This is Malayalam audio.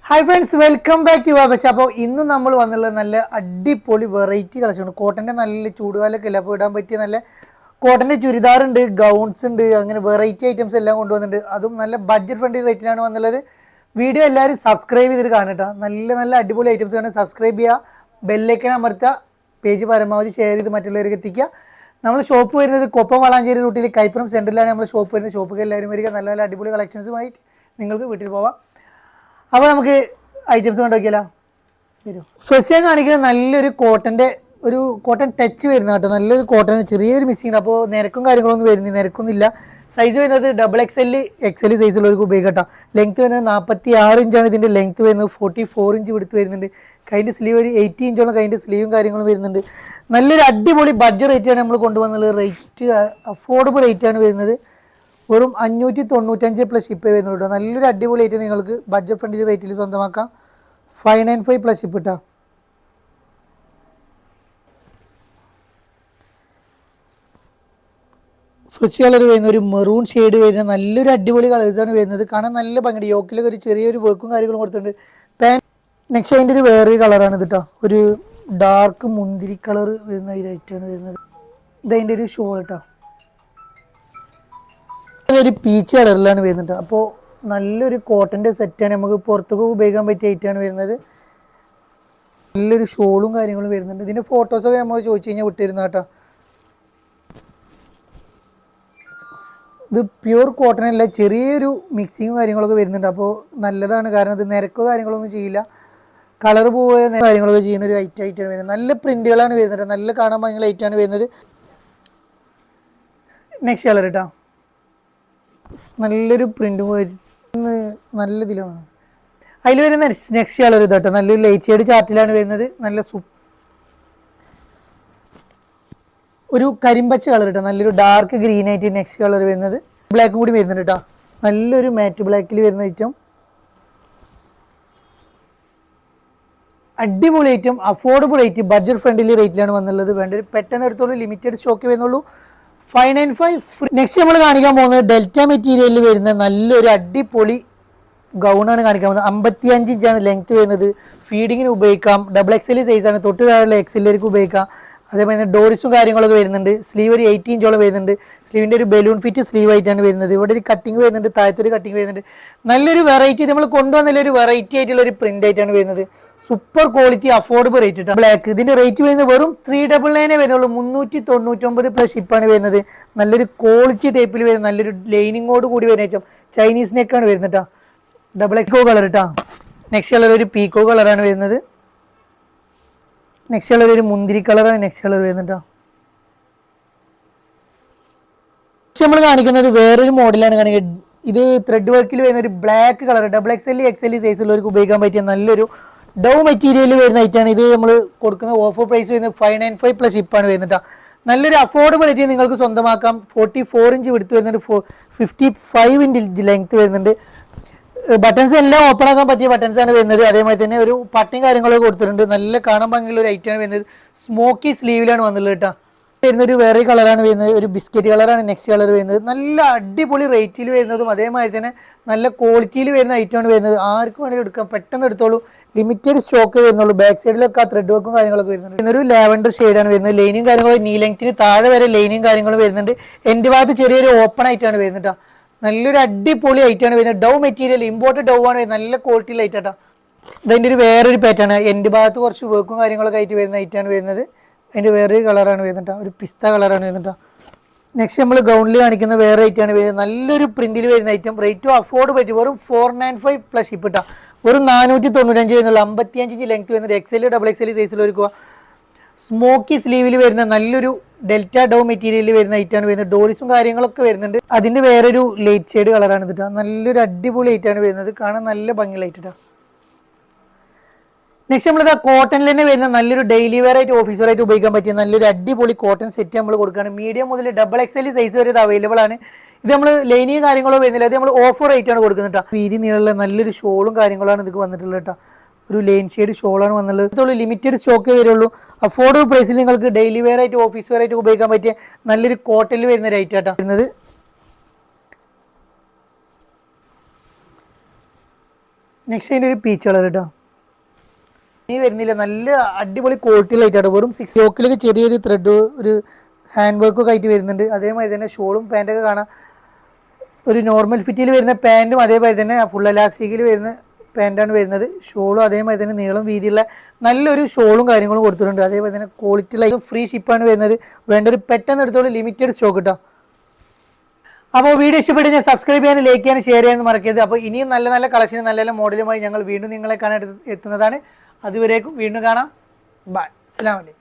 Hi friends, welcome back to വാബശ. അപ്പോൾ ഇന്ന് നമ്മൾ വന്നുള്ളത് നല്ല അടിപൊളി വെറൈറ്റി കളക്ഷൻ. കോട്ടൻ്റെ നല്ല ചൂടുകാലൊക്കെ ഇല്ല, അപ്പോൾ ഇടാൻ പറ്റിയ നല്ല കോട്ടൻ്റെ ചുരിദാർ ഉണ്ട്, ഗൗൺസ് ഉണ്ട്, അങ്ങനെ വെറൈറ്റി ഐറ്റംസ് എല്ലാം കൊണ്ടുവന്നിട്ടുണ്ട്. അതും നല്ല ബഡ്ജറ്റ് ഫ്രണ്ട്ലി റേറ്റിലാണ് വന്നുള്ളത്. വീഡിയോ എല്ലാവരും സബ്സ്ക്രൈബ് ചെയ്തിട്ട് കാണട്ടോ. നല്ല നല്ല അടിപൊളി ഐറ്റംസ് ആണ്. സബ്സ്ക്രൈബ് ചെയ്യുക, ബെല്ലൈക്കൺ അമർത്തുക, പേജ് പരമാവധി ഷെയർ ചെയ്ത് മറ്റുള്ളവർക്ക് എത്തിക്കുക. നമ്മൾ ഷോപ്പ് വരുന്നത് കൊപ്പം വളാഞ്ചേരി റൂട്ടിൽ കൈപ്പുറം സെൻറ്ററിലാണ് നമ്മൾ ഷോപ്പ് വരുന്നത്. ഷോപ്പിൽ എല്ലാവരും വരിക, നല്ല നല്ല അടിപൊളി കളക്ഷൻസുമായി നിങ്ങൾക്ക് വീട്ടിൽ പോവാം. അപ്പോൾ നമുക്ക് ഐറ്റംസ് കണ്ടുനോക്കിയാലോ. വരും. ഫസ്റ്റ് ഞാൻ കാണിക്കുന്നത് നല്ലൊരു കോട്ടൻ്റെ ഒരു കോട്ടൺ ടച്ച് വരുന്ന കേട്ടോ. നല്ലൊരു കോട്ടൺ ചെറിയൊരു മിസ്സിങ്. അപ്പോൾ നിരക്കും കാര്യങ്ങളൊന്നും വരുന്നില്ല, നിരക്കൊന്നുമില്ല. സൈസ് വരുന്നത് XL സൈസുള്ളവർക്ക് ഉപയോഗിക്കാം കേട്ടോ. ലെങ്ത്ത് വരുന്നത് 46 ഇഞ്ചാണ് ഇതിൻ്റെ ലെങ്ത്ത് വരുന്നത്. 44 ഇഞ്ച് വിടുത്ത് വരുന്നുണ്ട്. കൈൻ്റെ സ്ലീവ് ഒരു 80 ഇഞ്ചോളം കൈൻ്റെ സ്ലീവും കാര്യങ്ങളും വരുന്നുണ്ട്. നല്ലൊരു അടിപൊളി ബഡ്ജറ്റ് റേറ്റാണ് നമ്മൾ കൊണ്ടുവന്നുള്ളത്. റേറ്റ് അഫോർഡബിൾ റേറ്റാണ് വരുന്നത്. വെറും 595 പ്ലസ് ഷിപ്പ് വരുന്നുള്ളൂ. നല്ലൊരു അടിപൊളി ആയിട്ട് നിങ്ങൾക്ക് ബഡ്ജറ്റ് ഫ്രണ്ട്ലി റേറ്റിൽ സ്വന്തമാക്കാം. 595 പ്ലസ് ഷിപ്പ് ഇട്ടാ. ഫസ്റ്റ് കളർ വരുന്ന ഒരു മെറൂൺ ഷെയ്ഡ് വരുന്ന നല്ലൊരു അടിപൊളി കളേഴ്സാണ് വരുന്നത്. കാണാൻ നല്ല ഭംഗിയുണ്ട്. യോക്കിലൊക്കെ ഒരു ചെറിയൊരു വർക്കും കാര്യങ്ങളും കൊടുത്തിട്ടുണ്ട്. പാൻറ് നെക്സ്റ്റ് അതിൻ്റെ ഒരു വേറൊരു കളറാണ് ഇത് കേട്ടോ. ഒരു ഡാർക്ക് മുന്തിരി കളർ വരുന്ന ഐറ്റാണ് വരുന്നത്. ഇതതിൻ്റെ ഒരു ഷോൾ കേട്ടോ. ഒരു പീച്ച് കളറിലാണ് വരുന്നത്. അപ്പോൾ നല്ലൊരു കോട്ടൻ്റെ സെറ്റാണ്. നമുക്ക് പുറത്തൊക്കെ ഉപയോഗിക്കാൻ പറ്റിയ ഐറ്റാണ് വരുന്നത്. നല്ലൊരു ഷോളും കാര്യങ്ങളും വരുന്നുണ്ട്. ഇതിൻ്റെ ഫോട്ടോസൊക്കെ നമ്മൾ ചോദിച്ചു കഴിഞ്ഞാൽ വിട്ടിരുന്ന കേട്ടോ. ഇത് പ്യൂർ കോട്ടൺ അല്ല, ചെറിയൊരു മിക്സിങ്ങും കാര്യങ്ങളൊക്കെ വരുന്നുണ്ട്. അപ്പോൾ നല്ലതാണ്, കാരണം ഇത് നിരക്കോ കാര്യങ്ങളൊന്നും ചെയ്യില്ല. കളർ പോവുക കാര്യങ്ങളൊക്കെ ചെയ്യുന്ന ഒരു ഐറ്റാണ് വരുന്നത്. നല്ല പ്രിൻറ്റുകളാണ് വരുന്നത്. നല്ല കാണാൻ ഭയങ്കര ഐറ്റാണ് വരുന്നത്. നെക്സ്റ്റ് കളർ കേട്ടോ. നല്ലൊരു പ്രിന്റ് നല്ല ഇതിലാണ്. അതിൽ വരുന്ന നെക്സ്റ്റ് കളർ ഇതാട്ടോ. നല്ലൊരു ലൈറ്റ് ഷെയ്ഡ് ചാർട്ടിലാണ് വരുന്നത്. നല്ല ഒരു കരിമ്പച്ച കളർ കേട്ടോ. നല്ലൊരു ഡാർക്ക് ഗ്രീൻ ആയിട്ട് നെക്സ്റ്റ് കളർ വരുന്നത്. ബ്ലാക്കും കൂടി വരുന്നുണ്ട് കേട്ടോ. നല്ലൊരു മാറ്റ് ബ്ലാക്കിൽ വരുന്ന ഐറ്റം. അടിപൊളി item, affordable rate, budget friendly റേറ്റിലാണ് വന്നുള്ളത്. വേണ്ട പെട്ടെന്ന് എടുത്തോളൂ, ലിമിറ്റഡ് സ്റ്റോക്ക് വരുന്നുള്ളൂ. 595. നെക്സ്റ്റ് നമ്മൾ കാണിക്കാൻ പോകുന്നത് ഡെൽറ്റ മെറ്റീരിയലിൽ വരുന്ന നല്ലൊരു അടിപൊളി ഗൗണാണ് കാണിക്കാൻ പോകുന്നത്. 55 ഇഞ്ചാണ് ലെങ്ത് വരുന്നത്. ഫീഡിങ്ങിന് ഉപയോഗിക്കാം. XL സൈസാണ്. തൊട്ട് താഴെയുള്ള XLക്ക് ഉപയോഗിക്കാം. അതേപോലെ തന്നെ ഡോറിസും കാര്യങ്ങളൊക്കെ വരുന്നുണ്ട്. സ്ലീവ് ഒരു 80 ഇഞ്ചോളം വരുന്നുണ്ട്. സ്ലീവിൻ്റെ ഒരു ബലൂൺ ഫിറ്റ് സ്ലീവ് ആയിട്ടാണ് വരുന്നത്. ഇവിടെ ഒരു കട്ടിങ് വരുന്നുണ്ട്, താഴത്തൊരു കട്ടിങ് വരുന്നുണ്ട്. നല്ലൊരു വെറൈറ്റി, നമ്മൾ കൊണ്ടുവന്നതിൽ ഒരു വെറൈറ്റി ആയിട്ടുള്ള ഒരു പ്രിന്റ് ആയിട്ടാണ് വരുന്നത്. സൂപ്പർ ക്വാളിറ്റി, അഫോർഡബിൾ റേറ്റ് ഇട്ടാണ്. ബ്ലാക്ക് ഇതിന്റെ റേറ്റ് വരുന്നത് വെറും 399 വരുന്നുള്ളൂ. 399 പ്ലസ് ഷിപ്പാണ് വരുന്നത്. നല്ലൊരു ക്വാളിറ്റി ടൈപ്പിൽ വരുന്നത്, നല്ലൊരു ലൈനിങ്ങോട് കൂടി വരുന്ന ചൈനീസ് നെക്കാണ് വരുന്നത് കേട്ടോ. XL കളർ കേട്ടോ. നെക്സ്റ്റ് കളർ ഒരു പീക്കോ കളറാണ് വരുന്നത്. നെക്സ്റ്റ് കളർ ഒരു മുന്തിരി കളറാണ് നെക്സ്റ്റ് കളർ വരുന്നത് കേട്ടോ. നമ്മൾ കാണിക്കുന്നത് വേറൊരു മോഡലാണ് കാണിക്കുന്നത്. ഇത് ത്രെഡ് വർക്കിൽ വരുന്ന ഒരു ബ്ലാക്ക് കളർ. XL സൈസുള്ളവർക്ക് ഉപയോഗിക്കാൻ പറ്റിയ നല്ലൊരു ഡൗ മെറ്റീരിയൽ വരുന്ന ഐറ്റാണ്. ഇത് നമ്മൾ കൊടുക്കുന്ന ഓഫർ പ്രൈസ് വരുന്നത് 595 പ്ലസ് ഷിപ്പാണ് വരുന്നത് കേട്ടോ. നല്ലൊരു അഫോർഡബിലിറ്റി നിങ്ങൾക്ക് സ്വന്തമാക്കാം. 44 ഇഞ്ച് വിടുത്ത് വരുന്നുണ്ട്. 55 ഇഞ്ച് ലെങ്ത് വരുന്നുണ്ട്. ബട്ടൺസ് എല്ലാം ഓപ്പൺ ആക്കാൻ പറ്റിയ ബട്ടൺസ് ആണ് വരുന്നത്. അതേമാതിരി തന്നെ ഒരു പട്ടിയും കാര്യങ്ങളൊക്കെ കൊടുത്തിട്ടുണ്ട്. നല്ല കാണാൻ ഭംഗിയുള്ള ഒരു ഐറ്റാണ് വരുന്നത്. സ്മോക്കി സ്ലീവിലാണ് വന്നുള്ളത് കേട്ടോ. വരുന്നൊരു വേറെ കളറാണ് വരുന്നത്. ഒരു ബിസ്ക്കറ്റ് കളറാണ് നെക്സ്റ്റ് കളർ വരുന്നത്. നല്ല അടിപൊളി റേറ്റിൽ വരുന്നതും അതേമാതിരി തന്നെ നല്ല ക്വാളിറ്റിയിൽ വരുന്ന ഐറ്റമാണ് വരുന്നത്. ആർക്കും വേണമെങ്കിലും എടുക്കാം, പെട്ടെന്ന് എടുത്തോളൂ. ലിമിറ്റഡ് സ്റ്റോക്ക് വരുന്നുള്ളൂ. ബാക്ക് സൈഡിലൊക്കെ ആ ത്രെഡ് വർക്കും കാര്യങ്ങളൊക്കെ വരുന്നുണ്ട്. ഒരു ലാവൻഡർ ഷെയ്ഡാണ് വരുന്നത്. ലൈനും കാര്യങ്ങളും നീ ലെങ്ത്തിന് താഴെ വരെ ലൈനും കാര്യങ്ങളും വരുന്നുണ്ട്. എൻ്റെ ഭാഗത്ത് ചെറിയൊരു ഓപ്പൺ ആയിട്ടാണ് വരുന്നത് കേട്ടോ. നല്ലൊരു അടിപൊളി ഐറ്റാണ് വരുന്നത്. ഡൗ മെറ്റീരിയൽ, ഇമ്പോർട്ടഡ് ഡൗ ആണ് വരുന്നത്. നല്ല ക്വാളിറ്റി ലൈറ്റ് കേട്ടോ. ഇതിൻ്റെ ഒരു വേറൊരു പാറ്റാണ്. എൻ്റെ ഭാഗത്ത് കുറച്ച് വർക്കും കാര്യങ്ങളൊക്കെ ആയിട്ട് വരുന്ന ഐറ്റാണ് വരുന്നത്. അതിൻ്റെ വേറൊരു കളറാണ് വരുന്നത്. ഒരു പിസ്ത കളറാണ് വരുന്നത്. നെക്സ്റ്റ് നമ്മൾ ഗൗണിൽ കാണിക്കുന്ന വേറെ ഐറ്റാണ് വരുന്നത്. നല്ലൊരു പ്രിന്റിൽ വരുന്ന ഐറ്റം. റേറ്റും അഫോർഡ് പറ്റും. വെറും 495 പ്ലസ് ഷിപ്പ് ഇട്ടാ. വെറും 495 വരുന്നുള്ളൂ. 55 ഇഞ്ച് ലെങ്ത് വരുന്നത്. XL സൈസിൽ ഒരുക്കുക. സ്മോക്കി സ്ലീവിൽ വരുന്ന നല്ലൊരു ഡെൽറ്റ ഡൗ മെറ്റീരിയലിൽ വരുന്ന ഐറ്റാണ് വരുന്നത്. ഡോറിസും കാര്യങ്ങളൊക്കെ വരുന്നുണ്ട്. അതിൻ്റെ വേറൊരു ലൈറ്റ് ഷെയ്ഡ് കളറാണ് ഇതിട്ടാ. നല്ലൊരു അടിപൊളി ഐറ്റാണ് വരുന്നത്. കാണാൻ നല്ല ഭംഗി ലൈറ്റ് ഇട്ടാ. നെക്സ്റ്റ് നമ്മളിതാ കോട്ടണിൽ തന്നെ വരുന്ന നല്ലൊരു ഡെയിലി വെയർ ആയിട്ട് ഓഫീസറായിട്ട് ഉപയോഗിക്കാൻ പറ്റിയ നല്ലൊരു അടിപൊളി കോട്ടൺ സെറ്റ് നമ്മൾ കൊടുക്കുകയാണ്. മീഡിയം മുതൽ XL സൈസ് വരെ ഇത് അവൈലബിൾ ആണ്. ഇത് നമ്മൾ ലൈനിയും കാര്യങ്ങളോ വരുന്നില്ല. ഇത് നമ്മൾ ഓഫർ റേറ്റ് ആണ് കൊടുക്കുന്നത് കേട്ടോ. വീതി നീളമുള്ള നല്ലൊരു ഷോളും കാര്യങ്ങളാണ് ഇത് വന്നിട്ടുള്ളത് കേട്ടോ. ഒരു ലൈൻ ഷെയ്ഡ് ഷോളാണ് വന്നുള്ളത്. ലിമിറ്റഡ് സ്റ്റോക്കേ വരുള്ളൂ. അഫോർഡബിൾ പ്രൈസിൽ നിങ്ങൾക്ക് ഡെയിലി വെയർ ആയിട്ട് ഓഫീസ് വെയർ ആയിട്ട് ഉപയോഗിക്കാൻ പറ്റിയ നല്ലൊരു കോട്ടണിൽ വരുന്ന റേറ്റ് ആട്ടോ വരുന്നത്. നെക്സ്റ്റ് അതിൻ്റെ ഒരു പീച്ച് കളർ കേട്ടോ. ഇനി വരുന്നില്ല, നല്ല അടിപൊളി ക്വാളിറ്റി ലൈറ്റാണ്. വെറും 6 യോക്കിലൊക്കെ ചെറിയൊരു ത്രെഡ് ഒരു ഹാൻഡ് വർക്കൊക്കെ ആയിട്ട് വരുന്നുണ്ട്. അതേമാതിരി തന്നെ ഷോളും പാൻറ്റൊക്കെ കാണാം. ഒരു നോർമൽ ഫിറ്റിൽ വരുന്ന പാൻറ്റും അതേപോലെ തന്നെ ഫുൾ എലാസ്റ്റിക്കിൽ വരുന്ന പാൻറ്റാണ് വരുന്നത്. ഷോളും അതേമാതിരി തന്നെ നീളം വീതിയുള്ള നല്ലൊരു ഷോളും കാര്യങ്ങളും കൊടുത്തിട്ടുണ്ട്. അതേപോലെ തന്നെ ക്വാളിറ്റി ലൈക്ക് ഫ്രീ ഷിപ്പാണ് വരുന്നത്. വേണ്ടൊരു പെട്ടെന്ന് എടുത്തോളം ലിമിറ്റഡ് സ്റ്റോക്ക് കിട്ടാം. അപ്പോൾ വീഡിയോ ഇഷ്ടപ്പെട്ട് ഞാൻ സബ്സ്ക്രൈബ് ചെയ്യാനും ലൈക്ക് ചെയ്യാനും ഷെയർ ചെയ്യാനും മറക്കരുത്. അപ്പോൾ ഇനിയും നല്ല നല്ല കളക്ഷനും നല്ല നല്ല മോഡലുമായി ഞങ്ങൾ വീണ്ടും നിങ്ങളെ കാണാൻ എത്തുന്നതാണ്. അതുവരേക്കും വീണ്ടും കാണാം. ബൈ. അസ്സലാമു അലൈക്കും.